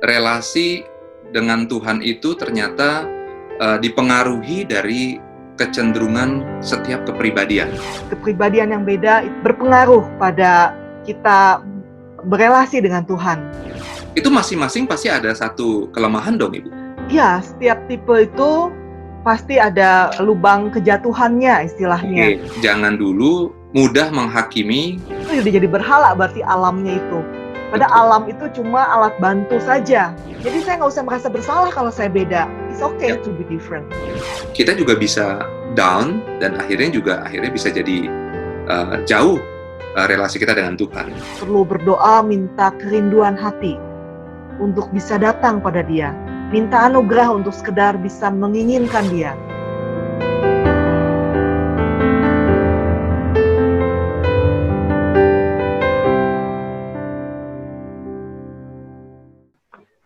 relasi dengan Tuhan itu ternyata dipengaruhi dari kecenderungan setiap kepribadian. Kepribadian yang beda berpengaruh pada kita berelasi dengan Tuhan. Itu masing-masing pasti ada satu kelemahan dong, Ibu? Ya, setiap tipe itu pasti ada lubang kejatuhannya istilahnya. Oke, jangan dulu mudah menghakimi. Itu udah jadi berhala berarti alamnya itu. Pada Betul. alam itu cuma alat bantu saja. Jadi saya nggak usah merasa bersalah kalau saya beda. It's okay to be different. Kita juga bisa down dan akhirnya bisa jadi jauh relasi kita dengan Tuhan. Perlu berdoa minta kerinduan hati untuk bisa datang pada Dia. Minta anugerah untuk sekedar bisa menginginkan Dia.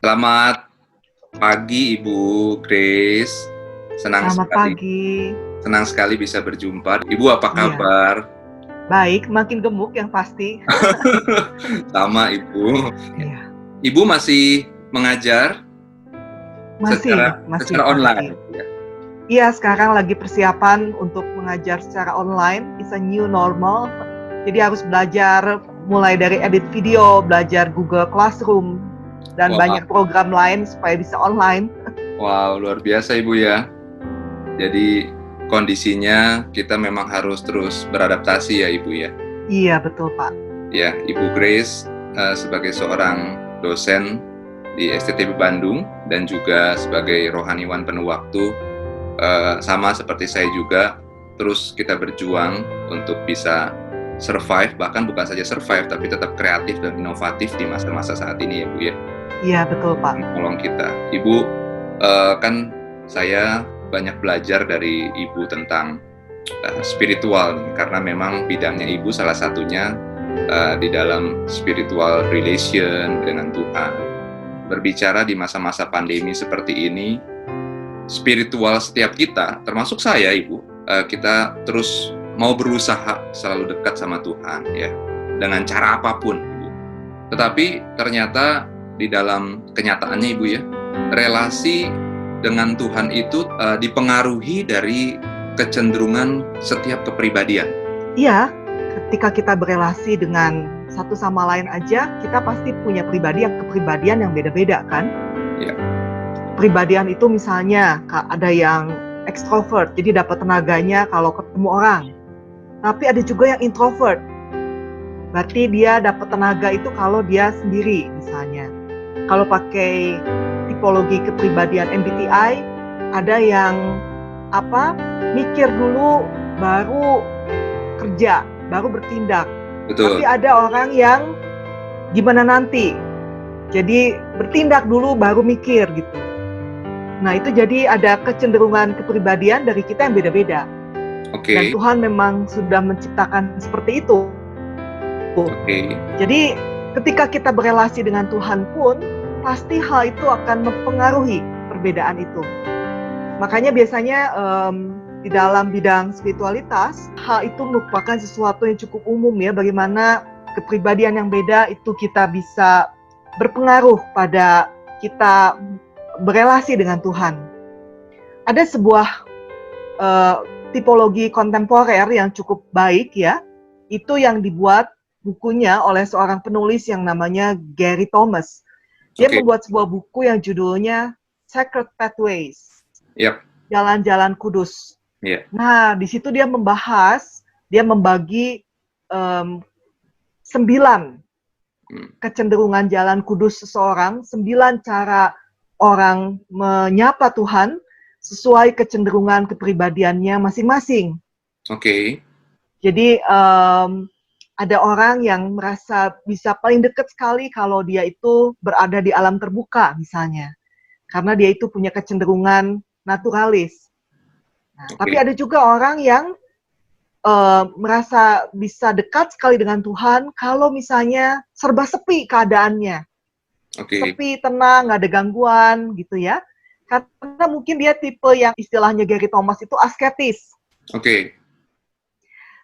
Selamat pagi Ibu Grace. Selamat pagi. Senang sekali bisa berjumpa. Ibu apa kabar? Baik, makin gemuk yang pasti. Sama Ibu. Iya. Ibu masih mengajar? Masih secara online. Iya, sekarang lagi persiapan untuk mengajar secara online. It's a new normal. Jadi harus belajar mulai dari edit video, belajar Google Classroom, dan banyak program lain supaya bisa online. Wow, luar biasa Ibu ya. Jadi kondisinya kita memang harus terus beradaptasi ya Ibu ya. Iya, betul Pak. Ya, Ibu Grace sebagai seorang dosen di STTB Bandung dan juga sebagai rohaniwan penuh waktu, sama seperti saya juga, terus kita berjuang untuk bisa survive, bahkan bukan saja survive tapi tetap kreatif dan inovatif di masa-masa saat ini ya Bu ya. Iya, betul Pak. Tolong kita. Ibu, kan saya banyak belajar dari Ibu tentang spiritual nih, karena memang bidangnya Ibu salah satunya di dalam spiritual relation dengan Tuhan. Berbicara di masa-masa pandemi seperti ini, spiritual setiap kita, termasuk saya Ibu, kita terus mau berusaha selalu dekat sama Tuhan ya, dengan cara apapun Ibu. Tetapi ternyata di dalam kenyataannya Ibu ya, relasi dengan Tuhan itu dipengaruhi dari kecenderungan setiap kepribadian. Iya, ketika kita berelasi dengan satu sama lain aja, kita pasti punya kepribadian yang beda-beda kan? Iya. Kepribadian itu misalnya ada yang ekstrovert, jadi dapat tenaganya kalau ketemu orang. Tapi ada juga yang introvert. Berarti dia dapat tenaga itu kalau dia sendiri misalnya. Kalau pakai tipologi kepribadian MBTI, ada yang mikir dulu baru kerja, baru bertindak. Betul. Tapi ada orang yang gimana nanti. Jadi bertindak dulu baru mikir gitu. Nah, itu jadi ada kecenderungan kepribadian dari kita yang beda-beda. Oke. Dan Tuhan memang sudah menciptakan seperti itu. Oke. Jadi ketika kita berelasi dengan Tuhan pun, pasti hal itu akan mempengaruhi perbedaan itu. Makanya biasanya di dalam bidang spiritualitas, hal itu merupakan sesuatu yang cukup umum ya, bagaimana kepribadian yang beda itu kita bisa berpengaruh pada kita berelasi dengan Tuhan. Ada sebuah tipologi kontemporer yang cukup baik ya, itu yang dibuat bukunya oleh seorang penulis yang namanya Gary Thomas. Dia membuat sebuah buku yang judulnya Sacred Pathways. Yep. Jalan-jalan kudus. Yeah. Nah, di situ dia membagi 9 kecenderungan jalan kudus seseorang, 9 cara orang menyapa Tuhan sesuai kecenderungan kepribadiannya masing-masing. Oke. Jadi ada orang yang merasa bisa paling dekat sekali kalau dia itu berada di alam terbuka misalnya. Karena dia itu punya kecenderungan naturalis. Nah, tapi ada juga orang yang merasa bisa dekat sekali dengan Tuhan kalau misalnya serba sepi keadaannya. Sepi, tenang, nggak ada gangguan gitu ya. Karena mungkin dia tipe yang istilahnya Gary Thomas itu asketis.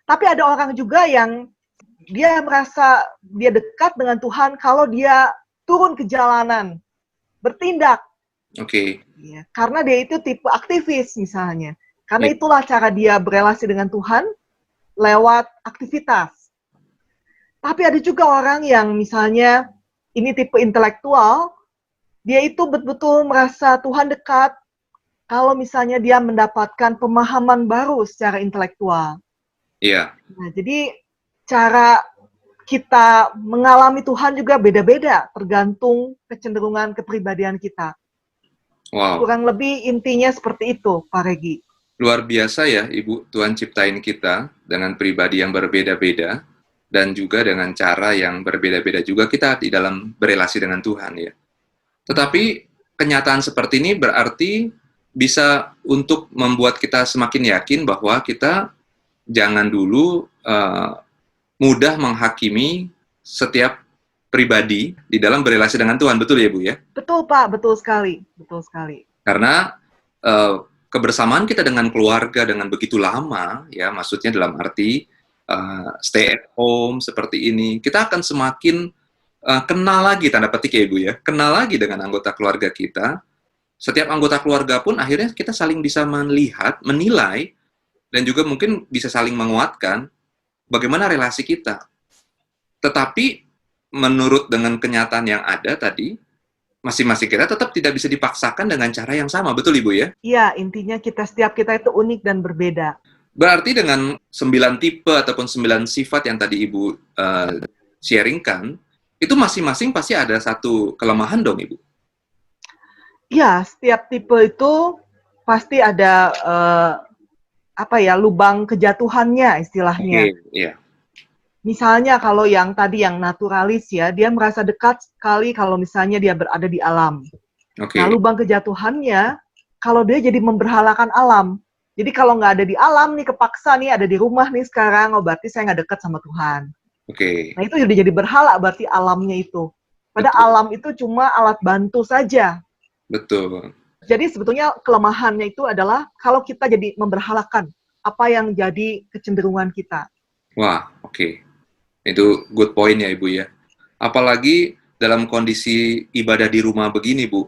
Tapi ada orang juga yang dia merasa dia dekat dengan Tuhan kalau dia turun ke jalanan. bertindak. Oke. Ya, karena dia itu tipe aktivis misalnya. Karena Ya. itulah cara dia berelasi dengan Tuhan lewat aktivitas. Tapi ada juga orang yang misalnya ini tipe intelektual, dia itu betul-betul merasa Tuhan dekat kalau misalnya dia mendapatkan pemahaman baru secara intelektual. Iya. Nah, jadi cara kita mengalami Tuhan juga beda-beda, tergantung kecenderungan kepribadian kita. Wow. Kurang lebih intinya seperti itu, Pak Regi. Luar biasa ya, Ibu. Tuhan ciptain kita dengan pribadi yang berbeda-beda dan juga dengan cara yang berbeda-beda juga kita di dalam berelasi dengan Tuhan ya. Tetapi kenyataan seperti ini berarti bisa untuk membuat kita semakin yakin bahwa kita jangan dulu mudah menghakimi setiap pribadi di dalam berelasi dengan Tuhan. Betul ya, Bu ya? Betul, Pak. Betul sekali. Betul sekali. Karena kebersamaan kita dengan keluarga dengan begitu lama, ya maksudnya dalam arti stay at home seperti ini, kita akan semakin kenal lagi, tanda petik ya Ibu ya, kenal lagi dengan anggota keluarga kita. Setiap anggota keluarga pun akhirnya kita saling bisa melihat, menilai, dan juga mungkin bisa saling menguatkan bagaimana relasi kita. Tetapi menurut dengan kenyataan yang ada tadi, masing-masing kita tetap tidak bisa dipaksakan dengan cara yang sama, betul Ibu ya? Iya, intinya setiap kita itu unik dan berbeda. Berarti dengan 9 tipe ataupun 9 sifat yang tadi Ibu sharingkan, itu masing-masing pasti ada satu kelemahan dong Ibu? Iya, setiap tipe itu pasti ada lubang kejatuhannya istilahnya. Iya. Misalnya kalau yang tadi yang naturalis ya, dia merasa dekat sekali kalau misalnya dia berada di alam. Nah, lubang kejatuhannya kalau dia jadi memberhalakan alam. Jadi kalau nggak ada di alam nih, kepaksa nih ada di rumah nih sekarang, berarti saya nggak dekat sama Tuhan. Nah, itu udah jadi berhala berarti alamnya itu. Padahal alam itu cuma alat bantu saja. Betul. Jadi sebetulnya kelemahannya itu adalah kalau kita jadi memberhalakan apa yang jadi kecenderungan kita. Wah, oke. Itu good point ya Ibu ya. Apalagi dalam kondisi ibadah di rumah begini Bu,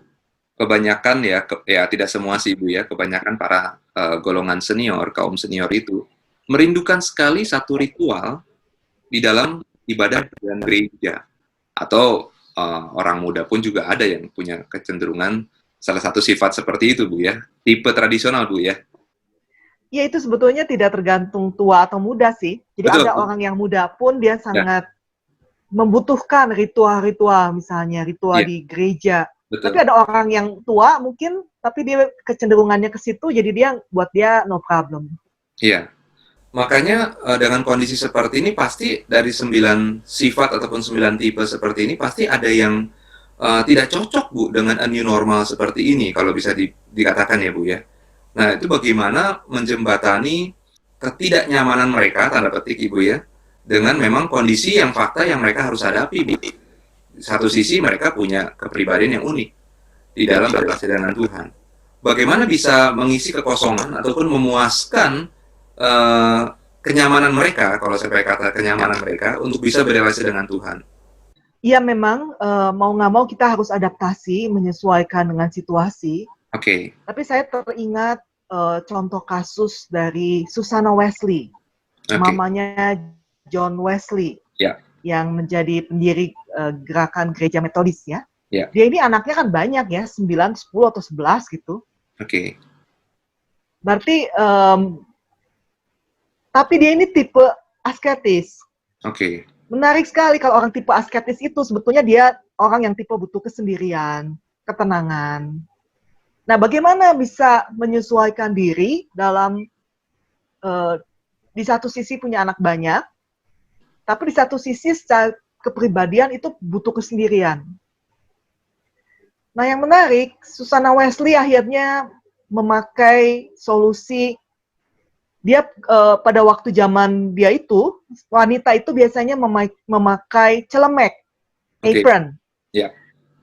kebanyakan ya tidak semua sih Ibu ya, kebanyakan para golongan senior, kaum senior itu merindukan sekali satu ritual di dalam ibadah dan gereja. Atau orang muda pun juga ada yang punya kecenderungan salah satu sifat seperti itu Bu ya, tipe tradisional Bu ya. Ya itu sebetulnya tidak tergantung tua atau muda sih. Jadi Betul, ada Bu. orang yang muda pun dia sangat membutuhkan ritual-ritual, misalnya ritual di gereja. Betul. Tapi ada orang yang tua mungkin, tapi dia kecenderungannya ke situ, jadi dia buat dia no problem. Iya. Makanya dengan kondisi seperti ini pasti dari 9 sifat ataupun 9 tipe seperti ini pasti ada yang tidak cocok Bu dengan a new normal seperti ini kalau bisa dikatakan ya Bu ya. Nah itu bagaimana menjembatani ketidaknyamanan mereka tanda petik Ibu ya dengan memang kondisi yang fakta yang mereka harus hadapi Bu. Di satu sisi mereka punya kepribadian yang unik di dalam berrelasi dengan Tuhan. Bagaimana bisa mengisi kekosongan ataupun memuaskan kenyamanan mereka, kalau saya kata kenyamanan mereka untuk bisa berrelasi dengan Tuhan. Iya memang mau nggak mau kita harus adaptasi, menyesuaikan dengan situasi. Oke. Tapi saya teringat contoh kasus dari Susanna Wesley, mamanya John Wesley, yang menjadi pendiri gerakan gereja Metodis ya. Dia ini anaknya kan banyak ya, 9, 10 atau 11 gitu. Oke. Berarti tapi dia ini tipe asketis. Oke. Menarik sekali kalau orang tipe asketis itu sebetulnya dia orang yang tipe butuh kesendirian, ketenangan. Nah, bagaimana bisa menyesuaikan diri dalam di satu sisi punya anak banyak, tapi di satu sisi secara kepribadian itu butuh kesendirian. Nah, yang menarik, Susanna Wesley akhirnya memakai solusi. Dia pada waktu zaman dia itu, wanita itu biasanya memakai celemek, apron.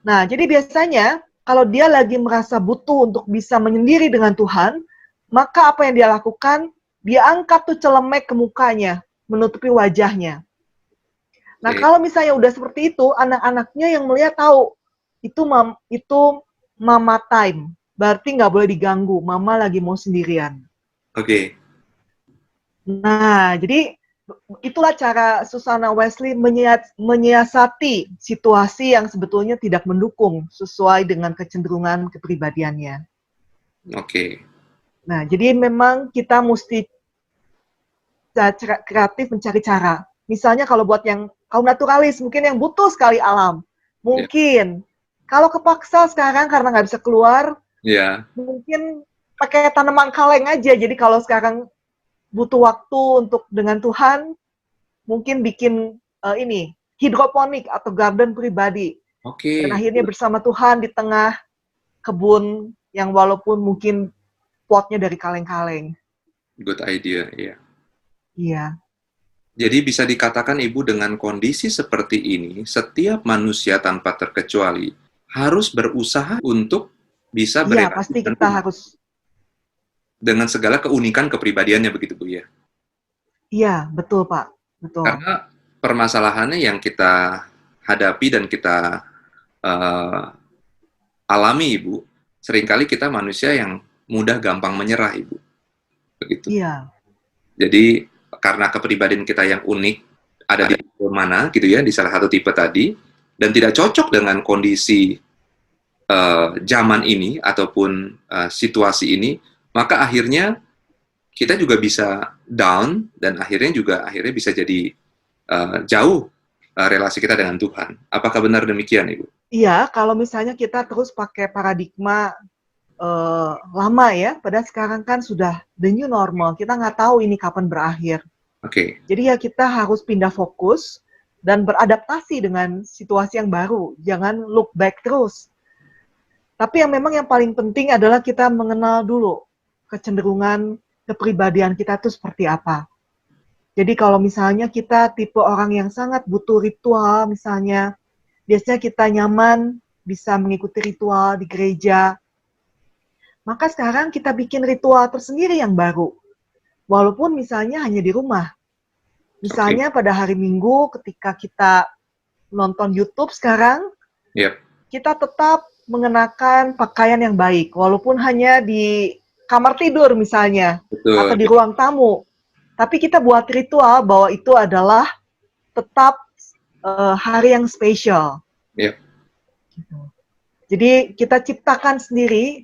Nah, jadi biasanya kalau dia lagi merasa butuh untuk bisa menyendiri dengan Tuhan, maka apa yang dia lakukan? Dia angkat tuh celemek ke mukanya, menutupi wajahnya. Nah, kalau misalnya udah seperti itu, anak-anaknya yang melihat tahu, itu mama time. Berarti nggak boleh diganggu. Mama lagi mau sendirian. Oke. Nah, jadi itulah cara Susana Wesley menyiasati situasi yang sebetulnya tidak mendukung sesuai dengan kecenderungan kepribadiannya. Oke. Nah, jadi memang kita mesti kreatif mencari cara. Misalnya kalau buat yang kaum naturalis, mungkin yang butuh sekali alam. Ya. Mungkin. Kalau kepaksa sekarang karena nggak bisa keluar, Ya. mungkin pakai tanaman kaleng aja. Jadi kalau sekarang butuh waktu untuk dengan Tuhan, mungkin bikin ini hidroponik atau garden pribadi. Dan Oke. akhirnya bersama Tuhan di tengah kebun yang walaupun mungkin potnya dari kaleng-kaleng. Good idea, ya. Iya. Jadi bisa dikatakan Ibu dengan kondisi seperti ini, setiap manusia tanpa terkecuali harus berusaha untuk bisa Iya, berelasi pasti dengan kita Tuhan. harus. Dengan segala keunikan kepribadiannya begitu Bu ya. Iya, betul Pak. Betul. Karena permasalahannya yang kita hadapi dan kita alami Ibu, seringkali kita manusia yang mudah gampang menyerah Ibu. Begitu. Iya. Jadi karena kepribadian kita yang unik, ada di tipe mana gitu ya, di salah satu tipe tadi, dan tidak cocok dengan kondisi zaman ini ataupun situasi ini, maka akhirnya kita juga bisa down dan akhirnya bisa jadi jauh relasi kita dengan Tuhan. Apakah benar demikian, Ibu? Iya, kalau misalnya kita terus pakai paradigma lama ya, padahal sekarang kan sudah the new normal, kita nggak tahu ini kapan berakhir. Oke. Jadi ya kita harus pindah fokus dan beradaptasi dengan situasi yang baru, jangan look back terus. Tapi yang memang yang paling penting adalah kita mengenal dulu kecenderungan kepribadian kita itu seperti apa. Jadi kalau misalnya kita tipe orang yang sangat butuh ritual, misalnya, biasanya kita nyaman bisa mengikuti ritual di gereja, maka sekarang kita bikin ritual tersendiri yang baru. Walaupun misalnya hanya di rumah. Misalnya pada hari Minggu ketika kita nonton YouTube sekarang, kita tetap mengenakan pakaian yang baik, walaupun hanya di kamar tidur misalnya, atau di ruang tamu. Tapi kita buat ritual bahwa itu adalah tetap hari yang spesial. Gitu. Jadi kita ciptakan sendiri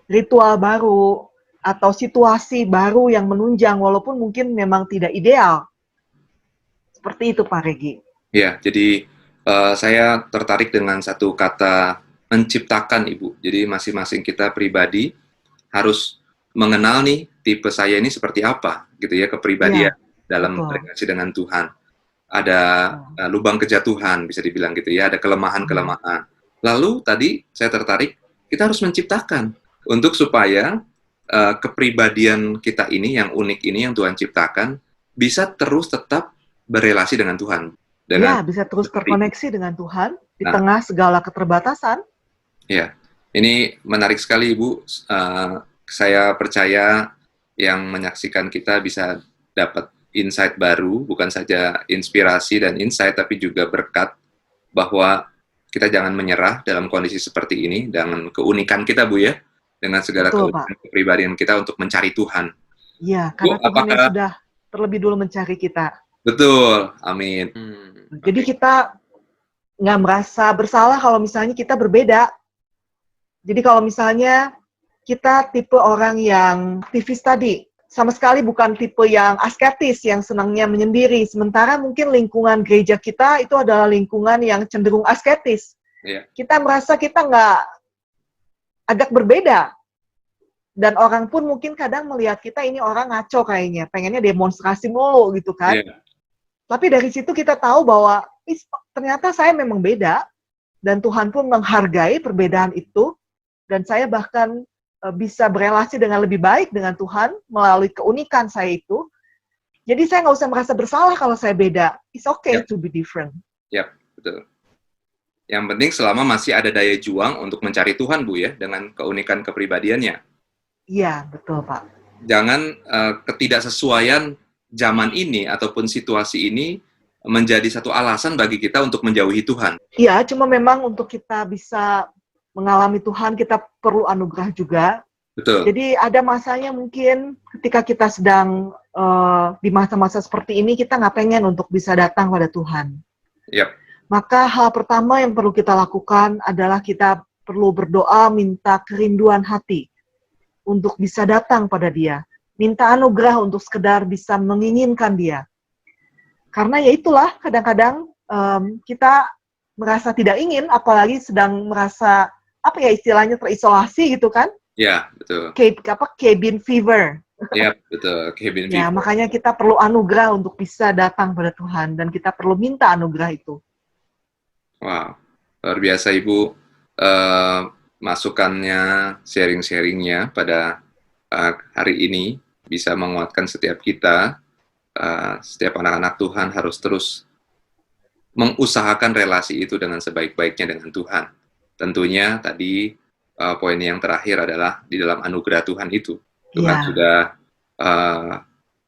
ritual baru atau situasi baru yang menunjang, walaupun mungkin memang tidak ideal. Seperti itu Pak Regi. Ya, jadi saya tertarik dengan satu kata menciptakan, Ibu. Jadi masing-masing kita pribadi harus mengenal nih tipe saya ini seperti apa, gitu ya, kepribadian dalam relasi dengan Tuhan. Ada lubang kejatuhan, bisa dibilang gitu ya, ada kelemahan-kelemahan. Lalu tadi saya tertarik, kita harus menciptakan untuk supaya kepribadian kita ini, yang unik ini, yang Tuhan ciptakan, bisa terus tetap berelasi dengan Tuhan. Ya, bisa terus terkoneksi dengan Tuhan di tengah segala keterbatasan. Ya, ini menarik sekali Ibu. Saya percaya yang menyaksikan kita bisa dapat insight baru, bukan saja inspirasi dan insight, tapi juga berkat bahwa kita jangan menyerah dalam kondisi seperti ini, dengan keunikan kita Bu ya, dengan segala keunikan kepribadian kita untuk mencari Tuhan. Iya, karena Tuhan yang sudah terlebih dulu mencari kita. Betul, amin. Jadi kita nggak merasa bersalah kalau misalnya kita berbeda. Jadi kalau misalnya kita tipe orang yang aktivis tadi, sama sekali bukan tipe yang asketis, yang senangnya menyendiri. Sementara mungkin lingkungan gereja kita itu adalah lingkungan yang cenderung asketis. Kita merasa kita nggak, agak berbeda. Dan orang pun mungkin kadang melihat kita ini orang ngaco kayaknya, pengennya demonstrasi mulu gitu kan. Tapi dari situ kita tahu bahwa ternyata saya memang beda, dan Tuhan pun menghargai perbedaan itu, dan saya bahkan bisa berelasi dengan lebih baik dengan Tuhan melalui keunikan saya itu. Jadi saya nggak usah merasa bersalah kalau saya beda. It's okay to be different. Yap, betul. Yang penting selama masih ada daya juang untuk mencari Tuhan Bu ya, dengan keunikan kepribadiannya. Iya, betul Pak. Jangan ketidaksesuaian zaman ini ataupun situasi ini menjadi satu alasan bagi kita untuk menjauhi Tuhan. Iya, cuma memang untuk kita bisa mengalami Tuhan, kita perlu anugerah juga. Betul. Jadi ada masanya mungkin ketika kita sedang di masa-masa seperti ini, kita nggak pengen untuk bisa datang pada Tuhan. Yap. Maka hal pertama yang perlu kita lakukan adalah kita perlu berdoa minta kerinduan hati untuk bisa datang pada Dia. Minta anugerah untuk sekedar bisa menginginkan Dia. Karena ya itulah, kadang-kadang kita merasa tidak ingin, apalagi sedang merasa, apa ya istilahnya, terisolasi gitu kan? Ya, betul. Cabin fever. Ya, betul. Cabin fever. Ya, makanya kita perlu anugerah untuk bisa datang pada Tuhan, dan kita perlu minta anugerah itu. Wow, luar biasa Ibu. Masukannya, sharing-sharingnya pada hari ini bisa menguatkan setiap kita. Setiap anak-anak Tuhan harus terus mengusahakan relasi itu dengan sebaik-baiknya dengan Tuhan. Tentunya tadi poin yang terakhir adalah di dalam anugerah Tuhan itu. Tuhan sudah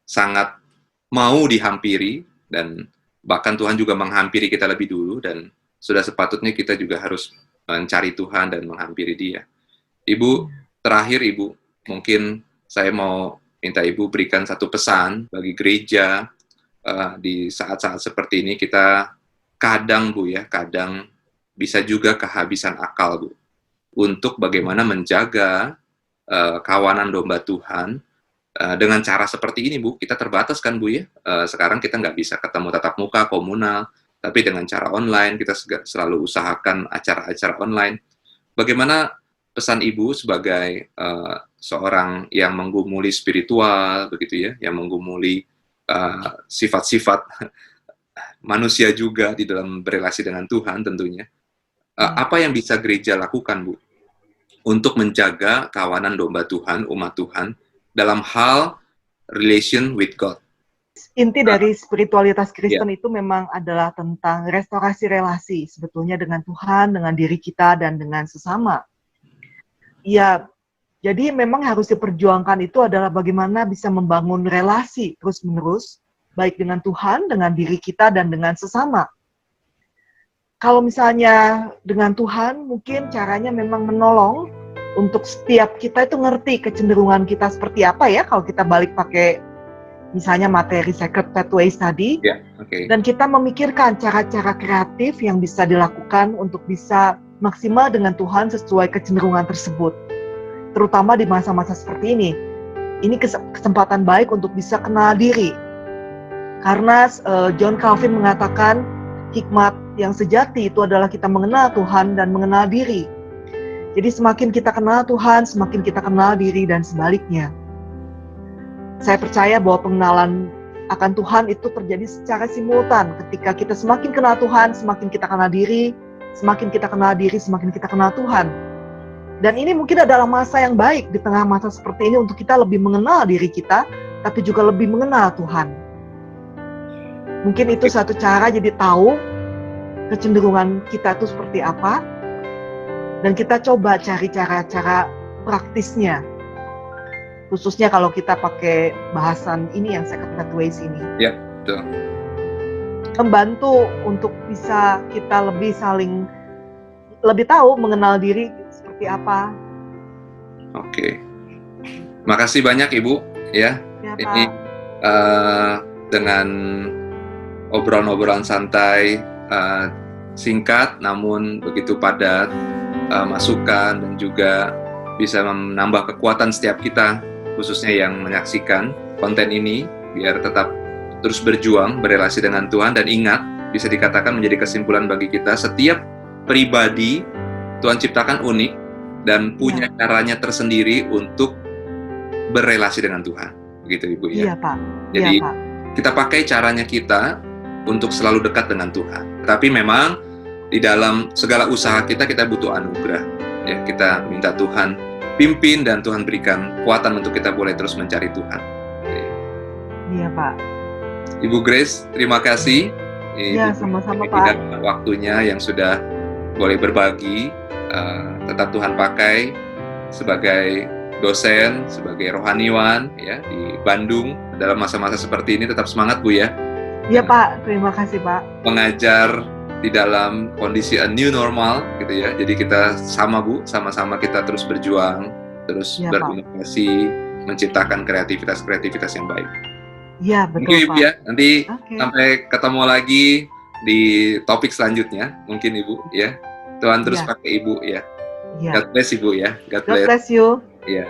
sangat mau dihampiri, dan bahkan Tuhan juga menghampiri kita lebih dulu, dan sudah sepatutnya kita juga harus mencari Tuhan dan menghampiri Dia. Ibu, terakhir Ibu, mungkin saya mau minta Ibu berikan satu pesan bagi gereja di saat-saat seperti ini. Kita kadang Bu ya, kadang bisa juga kehabisan akal Bu, untuk bagaimana menjaga kawanan domba Tuhan dengan cara seperti ini Bu. Kita terbatas kan Bu ya, sekarang kita nggak bisa ketemu tatap muka komunal, tapi dengan cara online kita selalu usahakan acara-acara online. Bagaimana pesan Ibu sebagai seorang yang menggumuli spiritual, begitu ya, yang menggumuli sifat-sifat manusia juga di dalam berelasi dengan Tuhan tentunya. Apa yang bisa gereja lakukan, Bu, untuk menjaga kawanan domba Tuhan, umat Tuhan, dalam hal relation with God? Inti dari spiritualitas Kristen itu memang adalah tentang restorasi relasi sebetulnya dengan Tuhan, dengan diri kita, dan dengan sesama. Ya, jadi memang harus diperjuangkan itu adalah bagaimana bisa membangun relasi terus-menerus, baik dengan Tuhan, dengan diri kita, dan dengan sesama. Kalau misalnya dengan Tuhan, mungkin caranya memang menolong untuk setiap kita itu ngerti kecenderungan kita seperti apa ya, kalau kita balik pakai misalnya materi Sacred Pathways tadi, dan kita memikirkan cara-cara kreatif yang bisa dilakukan untuk bisa maksimal dengan Tuhan sesuai kecenderungan tersebut. Terutama di masa-masa seperti ini. Ini kesempatan baik untuk bisa kenal diri. Karena John Calvin mengatakan hikmat yang sejati itu adalah kita mengenal Tuhan dan mengenal diri. Jadi semakin kita kenal Tuhan, semakin kita kenal diri, dan sebaliknya. Saya percaya bahwa pengenalan akan Tuhan itu terjadi secara simultan. Ketika kita semakin kenal Tuhan, semakin kita kenal diri, semakin kita kenal diri, semakin kita kenal Tuhan. Dan ini mungkin adalah masa yang baik di tengah masa seperti ini untuk kita lebih mengenal diri kita, tapi juga lebih mengenal Tuhan. Mungkin itu satu cara, jadi tahu kecenderungan kita itu seperti apa, dan kita coba cari cara-cara praktisnya. Khususnya kalau kita pakai bahasan ini yang Sacred Pathways ini. Ya, betul. Membantu untuk bisa kita lebih tahu mengenal diri seperti apa. Oke. Makasih banyak Ibu ya. Ini dengan obrolan-obrolan santai, singkat namun begitu padat, masukan dan juga bisa menambah kekuatan setiap kita, khususnya yang menyaksikan konten ini, biar tetap terus berjuang, berelasi dengan Tuhan. Dan ingat, bisa dikatakan menjadi kesimpulan bagi kita, setiap pribadi Tuhan ciptakan unik dan punya caranya tersendiri untuk berelasi dengan Tuhan. Begitu Ibu ya? Iya Pak. Jadi Pak, kita pakai caranya kita untuk selalu dekat dengan Tuhan. Tapi memang di dalam segala usaha kita butuh anugerah. Ya, kita minta Tuhan pimpin dan Tuhan berikan kekuatan untuk kita boleh terus mencari Tuhan. Iya Pak. Ibu Grace, terima kasih. Iya, sama-sama Pak. Waktunya yang sudah boleh berbagi. Tetap Tuhan pakai sebagai dosen, sebagai rohaniwan ya di Bandung dalam masa-masa seperti ini. Tetap semangat Bu ya. Iya Pak, terima kasih Pak. mengajar di dalam kondisi a new normal gitu ya. Jadi kita sama-sama kita terus berjuang, terus Iya, Pak. berinovasi, menciptakan kreativitas yang baik. Iya, Thank betul you Ibu Pak. ya. Nanti Oke. sampai ketemu lagi di topik selanjutnya, mungkin Ibu ya. Tuhan terus Iya. pakai Ibu ya. Iya. God bless Ibu ya. God God bless. bless you. Ya.